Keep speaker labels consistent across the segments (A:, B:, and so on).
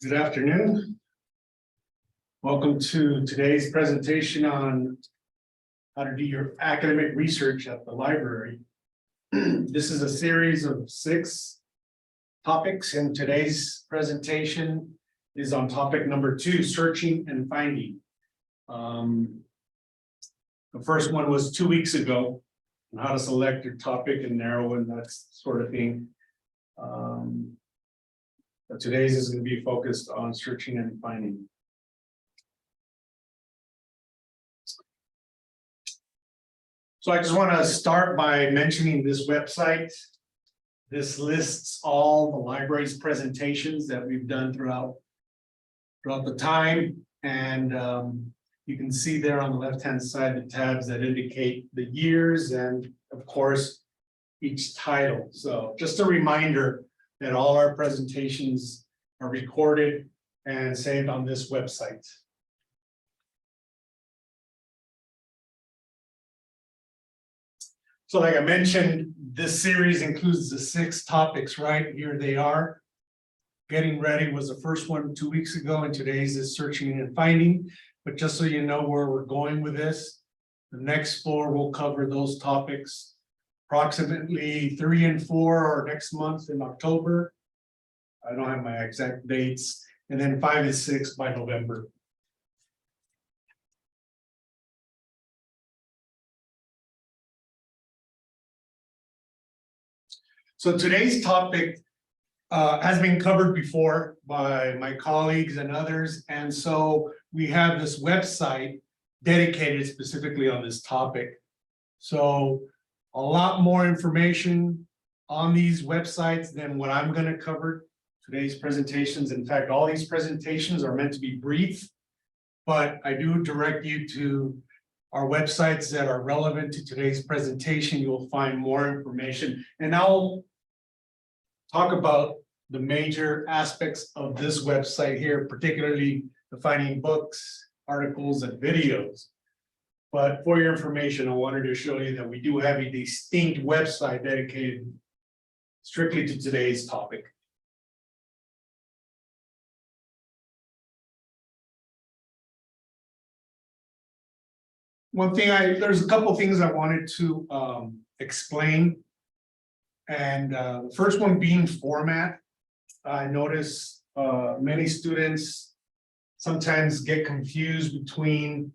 A: Good afternoon. Welcome to today's presentation on how to do your academic research at the library. This is a series of 6 topics, and today's presentation is on topic number 2, searching and finding. The first one was 2 weeks ago, on how to select your topic and narrow and that sort of thing. But today's is going to be focused on searching and finding. So I just want to start by mentioning this website. This lists all the library's presentations that we've done throughout the time. And you can see there on the left-hand side the tabs that indicate the years and, of course, each title. So just a reminder that all our presentations are recorded and saved on this website. So like I mentioned, this series includes the 6 topics, right? Here they are. Getting ready was the first one 2 weeks ago, and today's is searching and finding. But just so you know where we're going with this, the next 4 will cover those topics. Approximately 3 and 4 are next month in October. I don't have my exact dates. And then 5 and 6 by November. So today's topic has been covered before by my colleagues and others. And so we have this website dedicated specifically on this topic. So a lot more information on these websites than what I'm going to cover today's presentations. In fact, all these presentations are meant to be brief, but I do direct you to our websites that are relevant to today's presentation. You'll find more information, and I'll talk about the major aspects of this website here, particularly the finding books, articles, and videos. But for your information, I wanted to show you that we do have a distinct website dedicated strictly to today's topic. One thing there's a couple things I wanted to explain. And the first one being format. I notice many students sometimes get confused between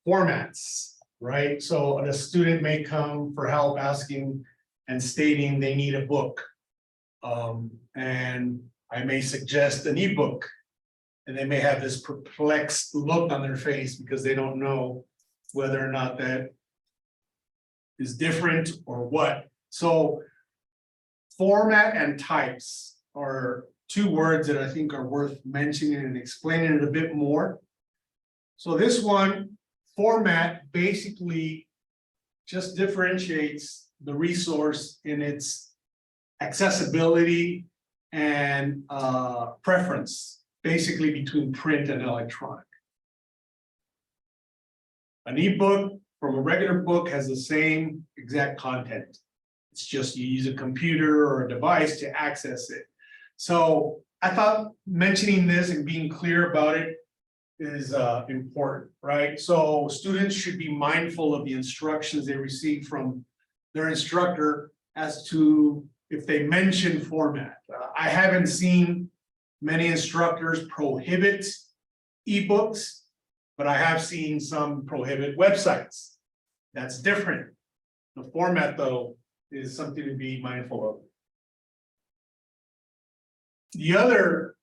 A: formats, right? So a student may come for help asking and stating they need a book. And I may suggest an ebook, and they may have this perplexed look on their face because they don't know whether or not that is different or what. So format and types are 2 words that I think are worth mentioning and explaining it a bit more. So this one, format, basically just differentiates the resource in its accessibility and preference, basically between print and electronic. An ebook from a regular book has the same exact content. It's just you use a computer or a device to access it. So I thought mentioning this and being clear about it is important, right? So students should be mindful of the instructions they receive from their instructor as to if they mention format. I haven't seen many instructors prohibit ebooks, but I have seen some prohibit websites. That's different. The format, though, is something to be mindful of. The other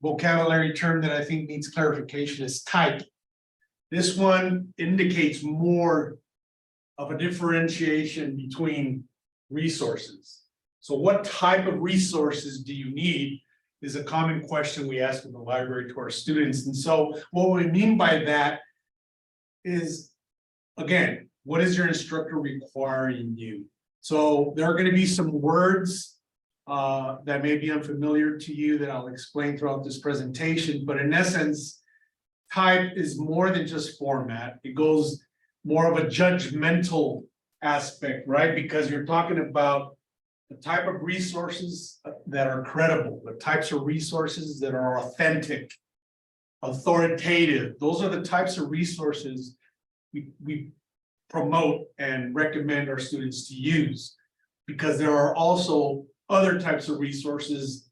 A: vocabulary term that I think needs clarification is type. This one indicates more of a differentiation between resources. So what type of resources do you need is a common question we ask in the library to our students. And so what we mean by that is, again, what is your instructor requiring you? So there are going to be some words that may be unfamiliar to you that I'll explain throughout this presentation, but in essence, type is more than just format. It goes more of a judgmental aspect, right? Because you're talking about the type of resources that are credible, the types of resources that are authentic, authoritative. Those are the types of resources we promote and recommend our students to use, because there are also other types of resources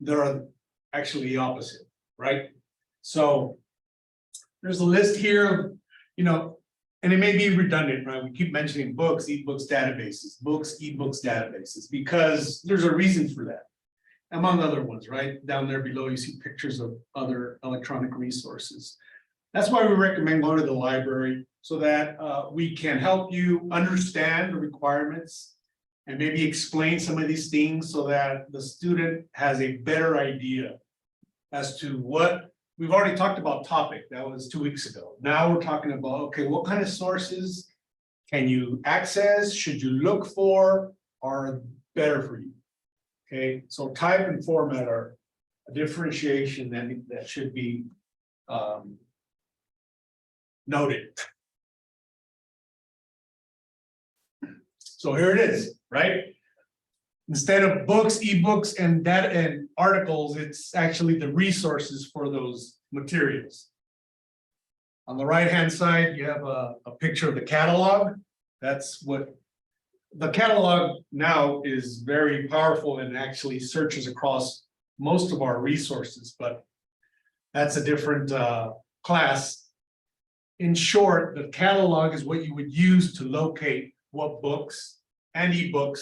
A: that are actually the opposite, right? So there's a list here of, and it may be redundant, right? We keep mentioning books, ebooks, databases, books, ebooks, databases, because there's a reason for that, among other ones, right? Down there below, you see pictures of other electronic resources. That's why we recommend going to the library, so that we can help you understand the requirements and maybe explain some of these things so that the student has a better idea as to what we've already talked about. Topic that was 2 weeks ago. Now we're talking about, okay, what kind of sources can you access, should you look for, are better for you. Okay, so type and format are a differentiation that should be noted. So here it is, right? Instead of books, ebooks, and data and articles, it's actually the resources for those materials. On the right-hand side, you have a picture of the catalog. That's what the catalog now is, very powerful and actually searches across most of our resources, but that's a different class. In short, the catalog is what you would use to locate what books and ebooks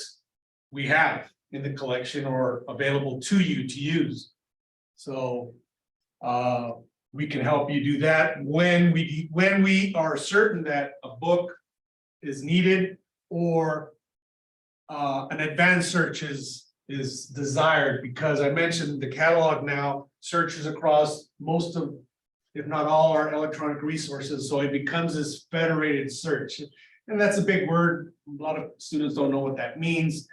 A: we have in the collection or available to you to use. So we can help you do that when we are certain that a book is needed, or an advanced search is desired, because I mentioned the catalog now searches across most of, if not all, our electronic resources, so it becomes this federated search. And that's a big word. A lot of students don't know what that means.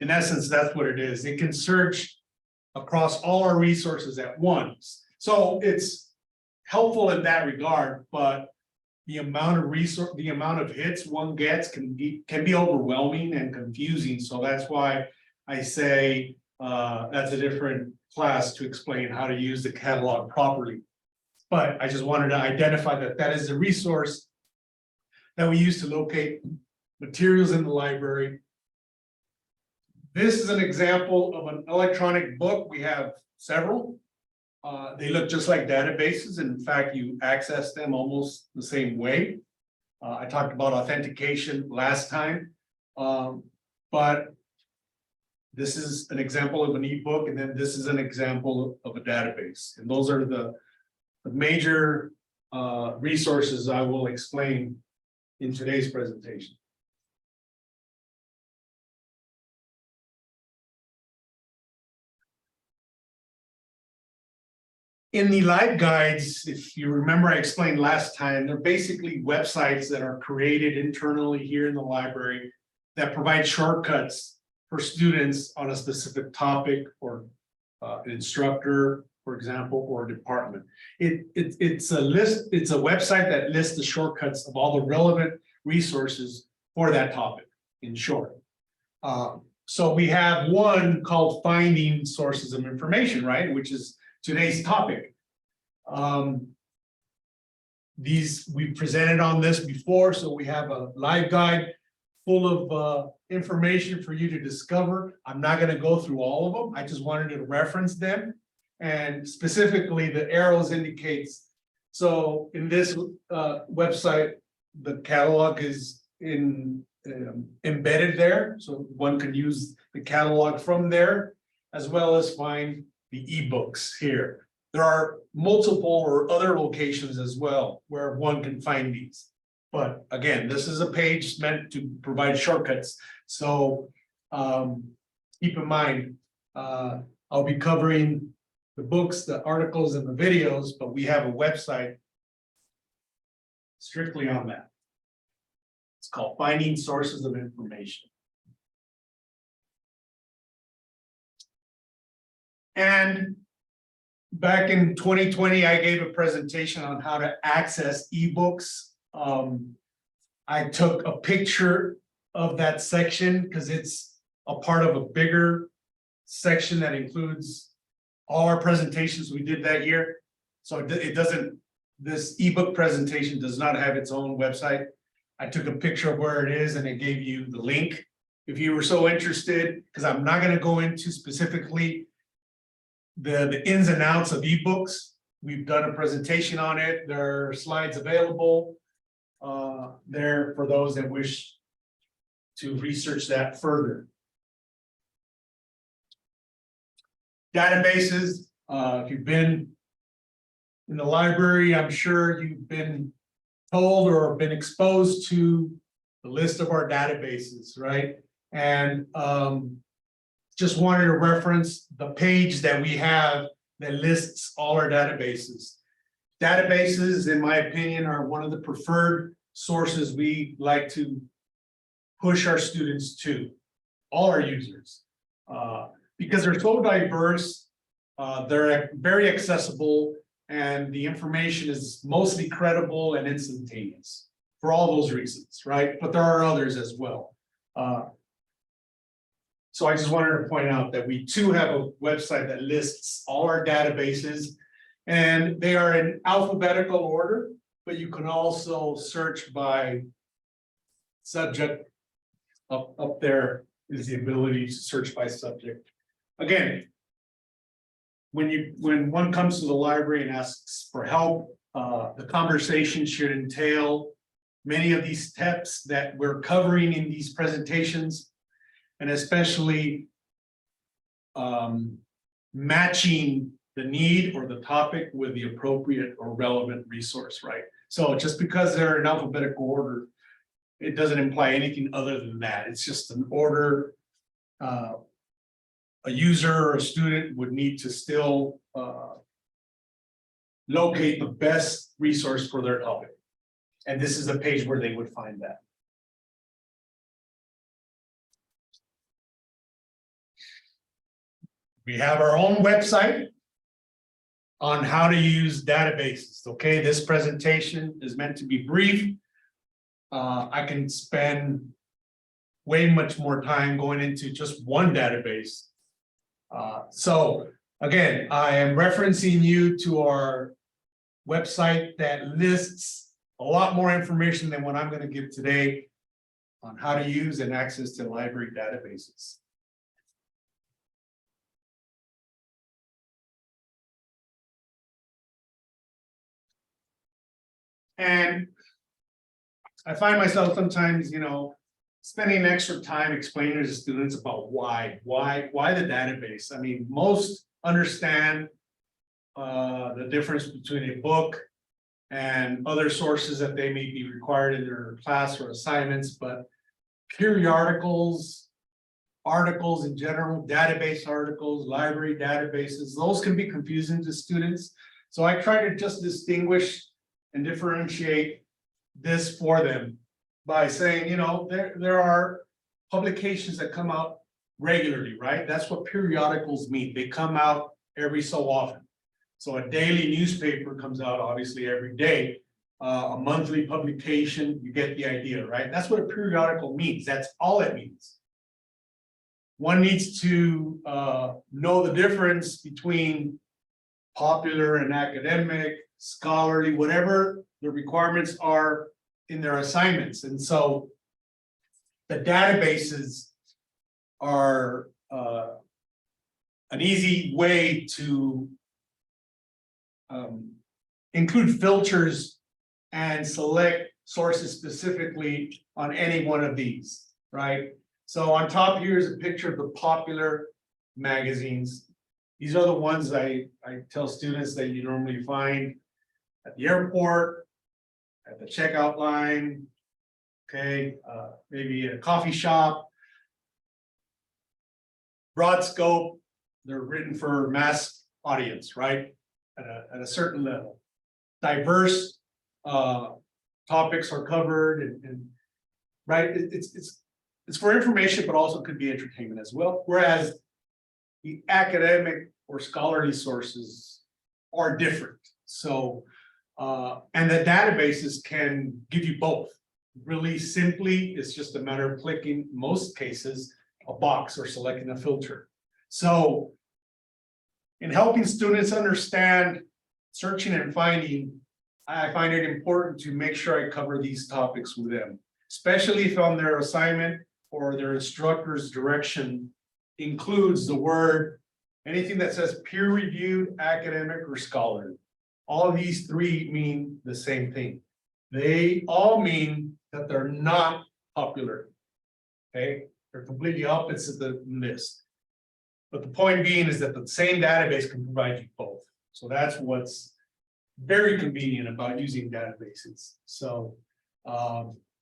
A: In essence, that's what it is. It can search across all our resources at once. So it's helpful in that regard, but the amount of hits one gets can be overwhelming and confusing. So that's why I say that's a different class to explain how to use the catalog properly. But I just wanted to identify that that is a resource that we use to locate materials in the library. This is an example of an electronic book. We have several. They look just like databases. In fact, you access them almost the same way. I talked about authentication last time, but this is an example of an ebook, and then this is an example of a database. And those are the major resources I will explain in today's presentation. In the live guides, if you remember, I explained last time, they're basically websites that are created internally here in the library that provide shortcuts for students on a specific topic, or an instructor, for example, or a department. It's a list, it's a website that lists the shortcuts of all the relevant resources for that topic, in short. So we have one called Finding Sources of Information, right, which is today's topic. We've presented on this before, so we have a live guide full of information for you to discover. I'm not going to go through all of them. I just wanted to reference them, and specifically the arrows indicates. So in this website, the catalog is embedded there, so one can use the catalog from there, as well as find the ebooks here. There are multiple or other locations as well where one can find these. But again, this is a page meant to provide shortcuts. So keep in mind, I'll be covering the books, the articles, and the videos, but we have a website strictly on that. It's called Finding Sources of Information. And back in 2020, I gave a presentation on how to access ebooks. I took a picture of that section because it's a part of a bigger section that includes all our presentations we did that year. So it doesn't, this ebook presentation does not have its own website. I took a picture of where it is and it gave you the link. If you were so interested, because I'm not going to go into specifically the ins and outs of ebooks. We've done a presentation on it. There are slides available there for those that wish to research that further. Databases, if you've been in the library, I'm sure you've been told or been exposed to the list of our databases, right? And just wanted to reference the page that we have that lists all our databases. Databases, in my opinion, are one of the preferred sources we like to push our students to, all our users, because they're so diverse, they're very accessible, and the information is mostly credible and instantaneous for all those reasons, right? But there are others as well. So I just wanted to point out that we too have a website that lists all our databases, and they are in alphabetical order, but you can also search by subject. Up there is the ability to search by subject. Again, when one comes to the library and asks for help, the conversation should entail many of these steps that we're covering in these presentations, and especially matching the need or the topic with the appropriate or relevant resource, right? So just because they're in alphabetical order, it doesn't imply anything other than that. It's just an order. A user or a student would need to still locate the best resource for their topic. And this is a page where they would find that. We have our own website on how to use databases. Okay, this presentation is meant to be brief. I can spend way much more time going into just one database. So again, I am referencing you to our website that lists a lot more information than what I'm going to give today on how to use and access to library databases. And I find myself sometimes, spending extra time explaining to students about why the database. I mean, most understand the difference between a book and other sources that they may be required in their class or assignments, but periodicals, articles in general, database articles, library databases, those can be confusing to students. So I try to just distinguish and differentiate this for them by saying, there are publications that come out regularly, right? That's what periodicals mean. They come out every so often. So a daily newspaper comes out obviously every day. A monthly publication, you get the idea, right? That's what a periodical means. That's all it means. One needs to know the difference between popular and academic, scholarly, whatever the requirements are in their assignments. And so the databases are an easy way to include filters and select sources specifically on any one of these, right? So on top here is a picture of the popular magazines. These are the ones I tell students that you normally find at the airport, at the checkout line, okay, maybe at a coffee shop. Broad scope, they're written for mass audience, right? At a certain level. Diverse topics are covered, and right, it's for information, but also could be entertainment as well. Whereas the academic or scholarly sources are different. So, and the databases can give you both. Really simply, it's just a matter of clicking, most cases, a box or selecting a filter. So in helping students understand searching and finding, I find it important to make sure I cover these topics with them, especially if on their assignment or their instructor's direction includes the word, anything that says peer-reviewed, academic, or scholarly. All of these three mean the same thing. They all mean that they're not popular. Okay, they're completely opposite than this. But the point being is that the same database can provide you both. So that's what's very convenient about using databases. So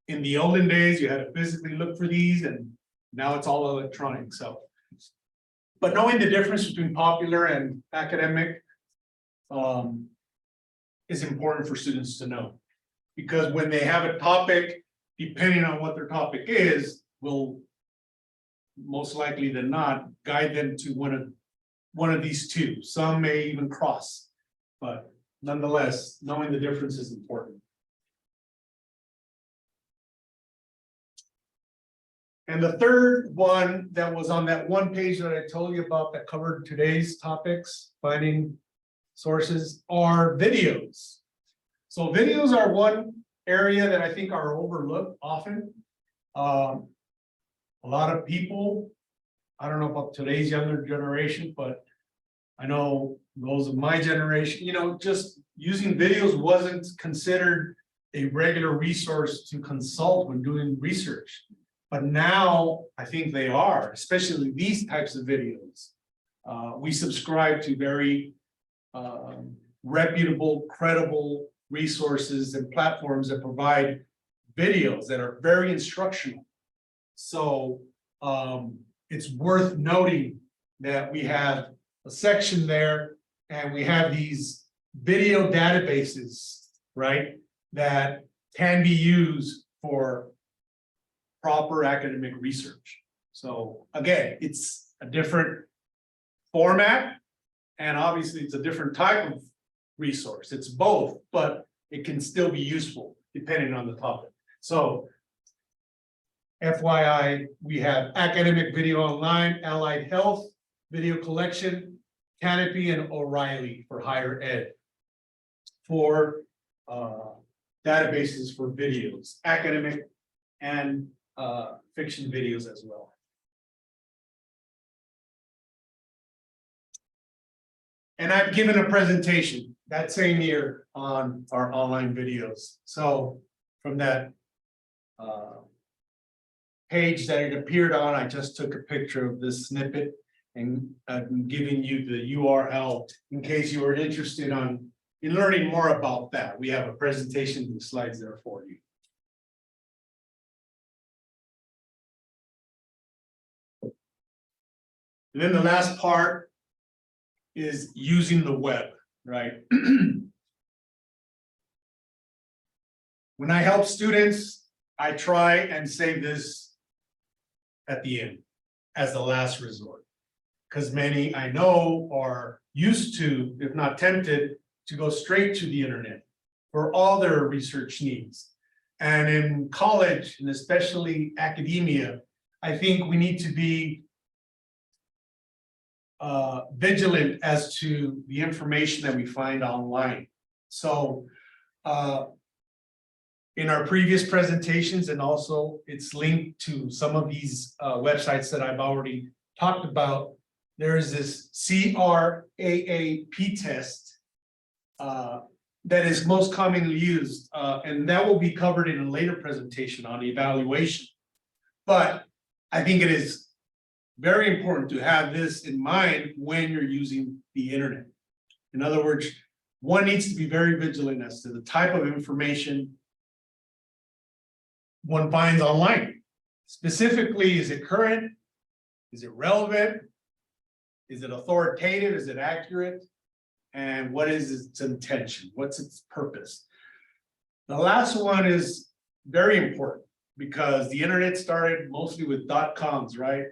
A: in the olden days, you had to physically look for these, and now it's all electronic. So, but knowing the difference between popular and academic is important for students to know, because when they have a topic, depending on what their topic is, will most likely than not guide them to one of these two. Some may even cross, but nonetheless, knowing the difference is important. And the third one that was on that one page that I told you about that covered today's topics, finding sources, are videos. So videos are one area that I think are overlooked often. A lot of people, I don't know about today's younger generation, but I know those of my generation, just using videos wasn't considered a regular resource to consult when doing research. But now I think they are, especially these types of videos. We subscribe to very reputable, credible resources and platforms that provide videos that are very instructional. So it's worth noting that we have a section there and we have these video databases, right, that can be used for proper academic research. So again, it's a different format, and obviously it's a different type of resource. It's both, but it can still be useful depending on the topic. So FYI, we have academic video online, allied health, video collection, Canopy, and O'Reilly for higher ed. For databases for videos, academic and fiction videos as well. And I've given a presentation that same year on our online videos. So from that page that it appeared on, I just took a picture of this snippet and I'm giving you the URL in case you were interested in learning more about that. We have a presentation with slides there for you. And then the last part is using the web, right? When I help students, I try and say this at the end as the last resort, because many I know are used to, if not tempted, to go straight to the internet for all their research needs. And in college, and especially academia, I think we need to be vigilant as to the information that we find online. So in our previous presentations, and also it's linked to some of these websites that I've already talked about, there is this CRAAP test that is most commonly used, and that will be covered in a later presentation on evaluation. But I think it is very important to have this in mind when you're using the internet. In other words, one needs to be very vigilant as to the type of information one finds online. Specifically, is it current? Is it relevant? Is it authoritative? Is it accurate? And what is its intention? What's its purpose? The last one is very important because the internet started mostly with .coms, right?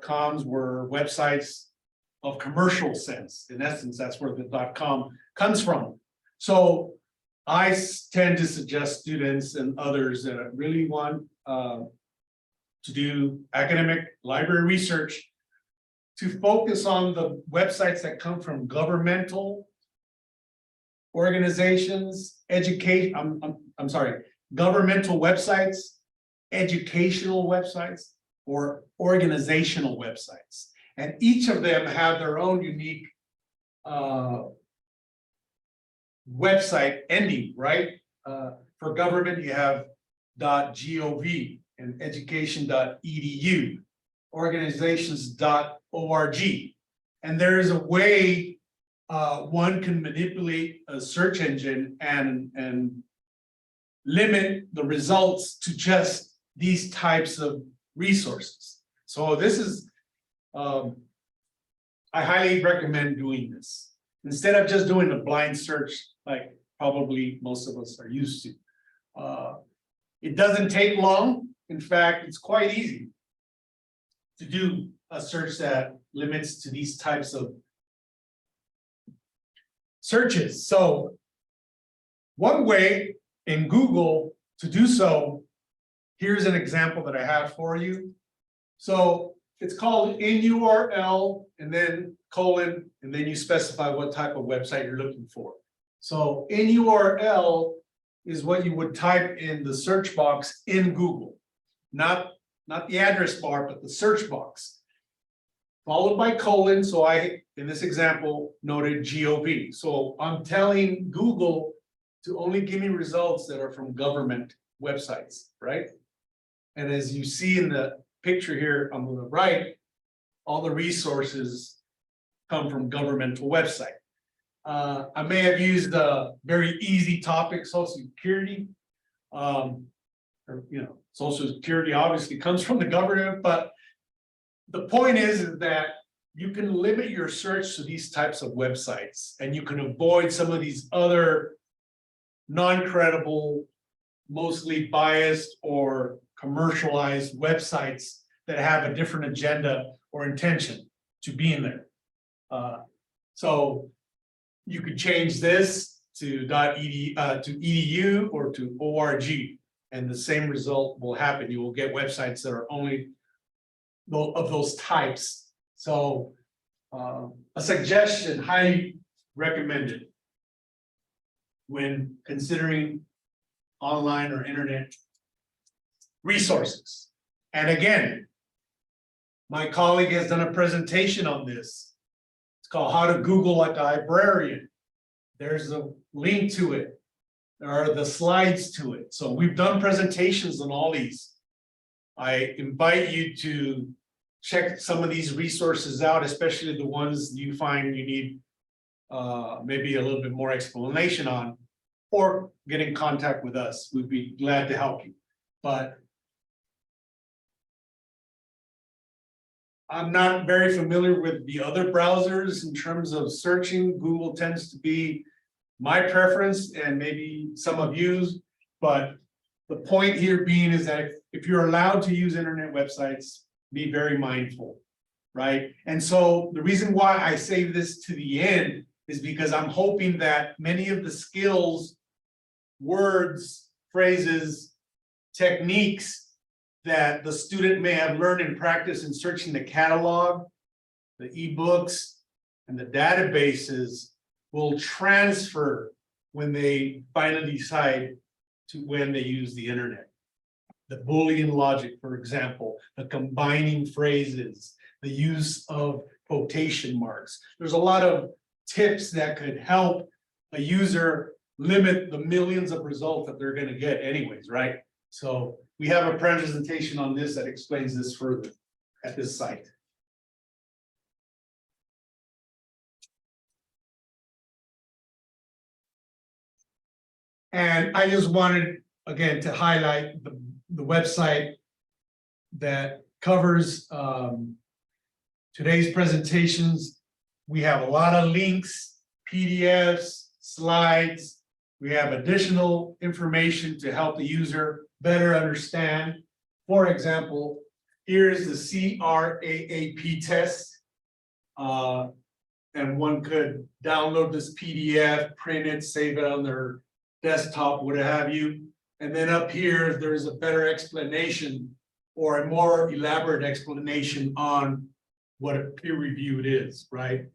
A: .coms were websites of commercial sense. In essence, that's where the .com comes from. So I tend to suggest students and others that really want to do academic library research, to focus on the websites that come from governmental organizations, I'm sorry, governmental websites, educational websites, or organizational websites. And each of them have their own unique website ending, right? For government, you have .gov and education.edu, organizations.org. And there is a way one can manipulate a search engine and limit the results to just these types of resources. So this is, I highly recommend doing this. Instead of just doing a blind search, like probably most of us are used to. It doesn't take long. In fact, it's quite easy to do a search that limits to these types of searches. So one way in Google to do so, here's an example that I have for you. So it's called in URL and then colon, and then you specify what type of website you're looking for. So in URL is what you would type in the search box in Google, not the address bar, but the search box, followed by colon. So I, in this example, noted GOV. So I'm telling Google to only give me results that are from government websites, right? And as you see in the picture here on the right, all the resources come from governmental website. I may have used a very easy topic, Social Security. Or, Social Security obviously comes from the government, but the point is that you can limit your search to these types of websites, and you can avoid some of these other non-credible, mostly biased or commercialized websites that have a different agenda or intention to be in there. So you could change this to .edu or to .org, and the same result will happen. You will get websites that are only of those types. So a suggestion, highly recommended when considering online or internet resources. And again, my colleague has done a presentation on this. It's called How to Google Like a Librarian. There's a link to it. There are the slides to it. So we've done presentations on all these. I invite you to check some of these resources out, especially the ones you find you need maybe a little bit more explanation on, or get in contact with us. We'd be glad to help you. But I'm not very familiar with the other browsers in terms of searching. Google tends to be my preference, and maybe some of you's, but the point here being is that if you're allowed to use internet websites, be very mindful, right? And so the reason why I save this to the end is because I'm hoping that many of the skills, words, phrases, techniques that the student may have learned and practiced in searching the catalog, the ebooks, and the databases will transfer when they finally decide to when they use the internet. The Boolean logic, for example, the combining phrases, the use of quotation marks. There's a lot of tips that could help a user limit the millions of results that they're going to get anyways, right? So we have a presentation on this that explains this further at this site. And I just wanted, again, to highlight the website that covers today's presentations. We have a lot of links, PDFs, slides. We have additional information to help the user better understand. For example, here's the CRAAP test. And one could download this PDF, print it, save it on their desktop, what have you. And then up here, there's a better explanation or a more elaborate explanation on what a peer reviewed is, right?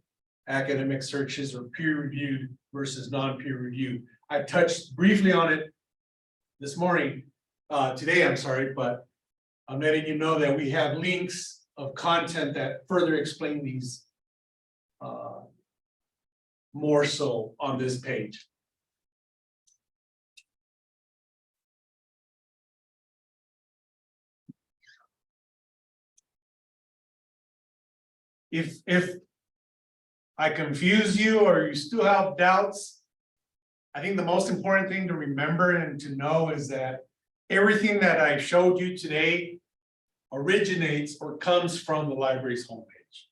A: Academic searches are peer reviewed versus non-peer reviewed. I touched briefly on it this morning, today, I'm sorry, but I'm letting you know that we have links of content that further explain these more so on this page. If I confuse you or you still have doubts, I think the most important thing to remember and to know is that everything that I showed you today originates or comes from the library's homepage.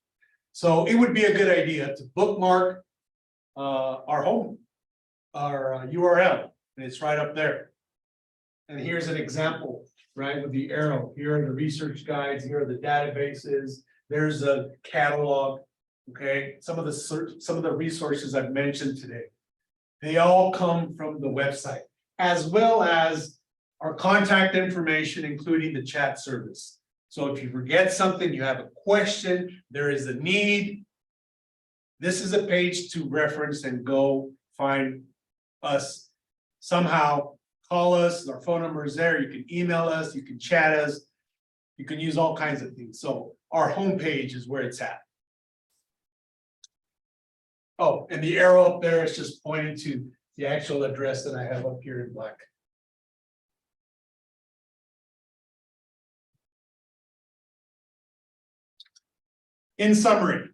A: So it would be a good idea to bookmark our URL, and it's right up there. And here's an example, right, with the arrow. Here are the research guides, here are the databases, there's a catalog, okay? Some of the resources I've mentioned today, they all come from the website, as well as our contact information, including the chat service. So if you forget something, you have a question, there is a need, this is a page to reference and go find us somehow. Call us, our phone number is there, you can email us, you can chat us, you can use all kinds of things. So our homepage is where it's at. Oh, and the arrow up there is just pointing to the actual address that I have up here in black. In summary,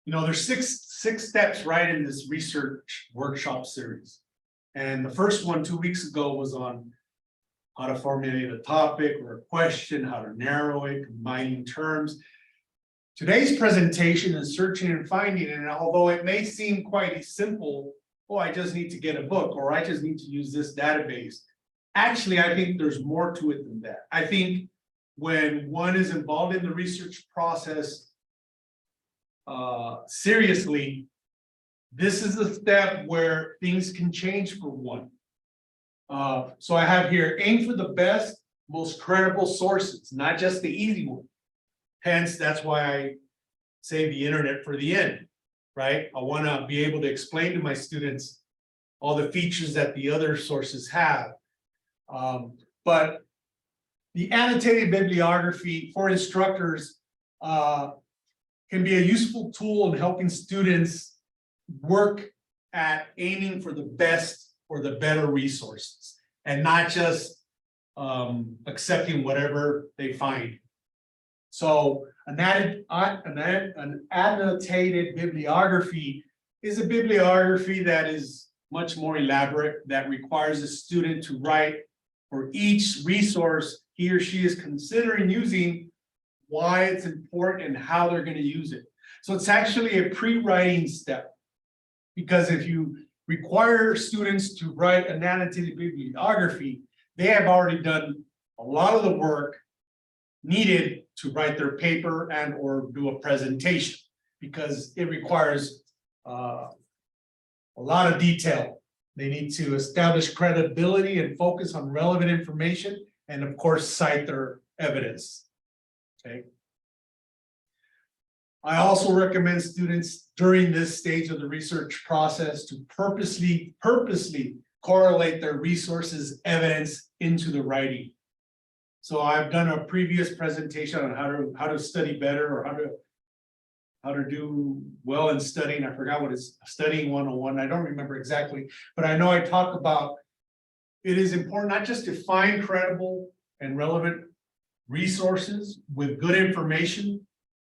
A: you know, there's six steps right in this research workshop series. And the first one 2 weeks ago was on how to formulate a topic or a question, how to narrow it, combining terms. Today's presentation is searching and finding, and although it may seem quite simple, oh, I just need to get a book, or I just need to use this database. Actually, I think there's more to it than that. I think when one is involved in the research process seriously, this is the step where things can change for one. So I have here, aim for the best, most credible sources, not just the easy one. Hence, that's why I say the internet for the end, right? I want to be able to explain to my students all the features that the other sources have. But the annotated bibliography for instructors can be a useful tool in helping students work at aiming for the best or the better resources, and not just accepting whatever they find. So an annotated bibliography is a bibliography that is much more elaborate, that requires a student to write for each resource he or she is considering using, why it's important and how they're going to use it. So it's actually a pre-writing step, because if you require students to write an annotated bibliography, they have already done a lot of the work needed to write their paper and or do a presentation, because it requires a lot of detail. They need to establish credibility and focus on relevant information, and of course cite their evidence. Okay. I also recommend students during this stage of the research process to purposely correlate their resources evidence into the writing. So I've done a previous presentation on how to study better, or how to do well in studying. I forgot what it's, studying 101. I don't remember exactly, but I know I talk about it is important not just to find credible and relevant resources with good information,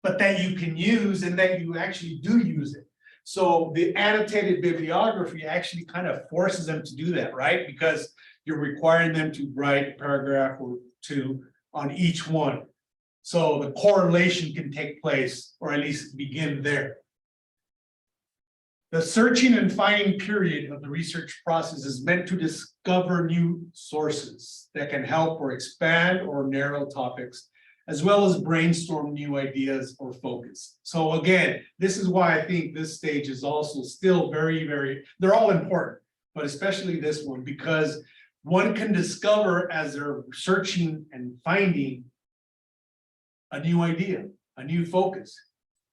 A: but that you can use and that you actually do use it. So the annotated bibliography actually kind of forces them to do that, right? Because you're requiring them to write a paragraph or two on each one. So the correlation can take place, or at least begin there. The searching and finding period of the research process is meant to discover new sources that can help or expand or narrow topics, as well as brainstorm new ideas or focus. So again, this is why I think this stage is also still very, they're all important, but especially this one, because one can discover as they're searching and finding a new idea, a new focus.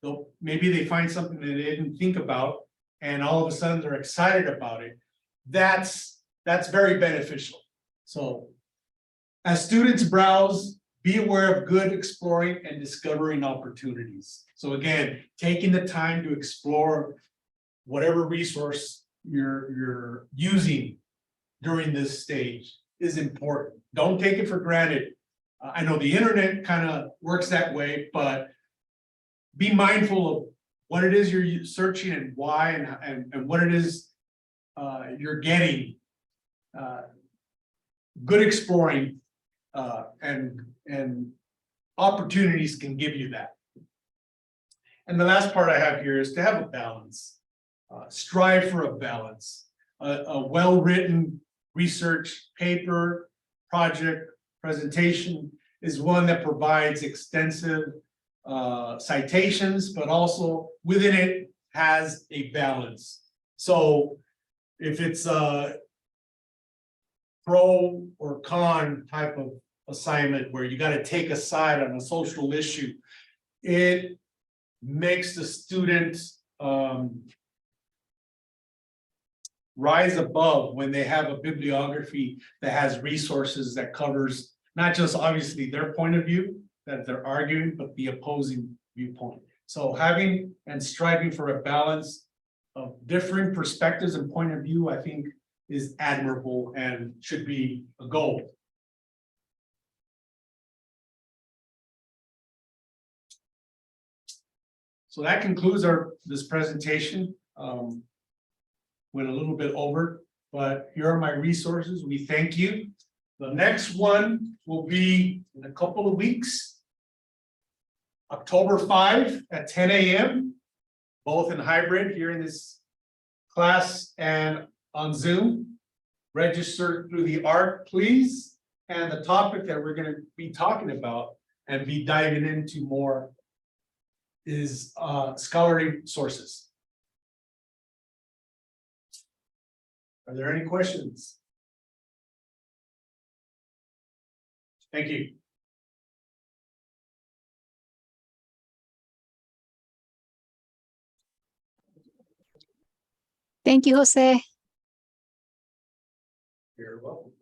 A: So maybe they find something that they didn't think about, and all of a sudden they're excited about it. That's very beneficial. So as students browse, be aware of good exploring and discovering opportunities. So again, taking the time to explore whatever resource you're using during this stage is important. Don't take it for granted. I know the internet kind of works that way, but be mindful of what it is you're searching and why, and what it is you're getting. Good exploring and opportunities can give you that. And the last part I have here is to have a balance. Strive for a balance. A well-written research paper, project, presentation is one that provides extensive citations, but also within it has a balance. So if it's a pro or con type of assignment where you got to take a side on a social issue, it makes the student rise above when they have a bibliography that has resources that covers not just obviously their point of view that they're arguing, but the opposing viewpoint. So having and striving for a balance of different perspectives and point of view, I think, is admirable and should be a goal. So that concludes this presentation. Went a little bit over, but here are my resources. We thank you. The next one will be in a couple of weeks. October 5 at 10 a.m. both in hybrid here in this class and on Zoom. Register through the ARC, please. And the topic that we're going to be talking about and be diving into more is scholarly sources. Are there any questions? Thank you.
B: Thank you, Jose.
A: You're welcome.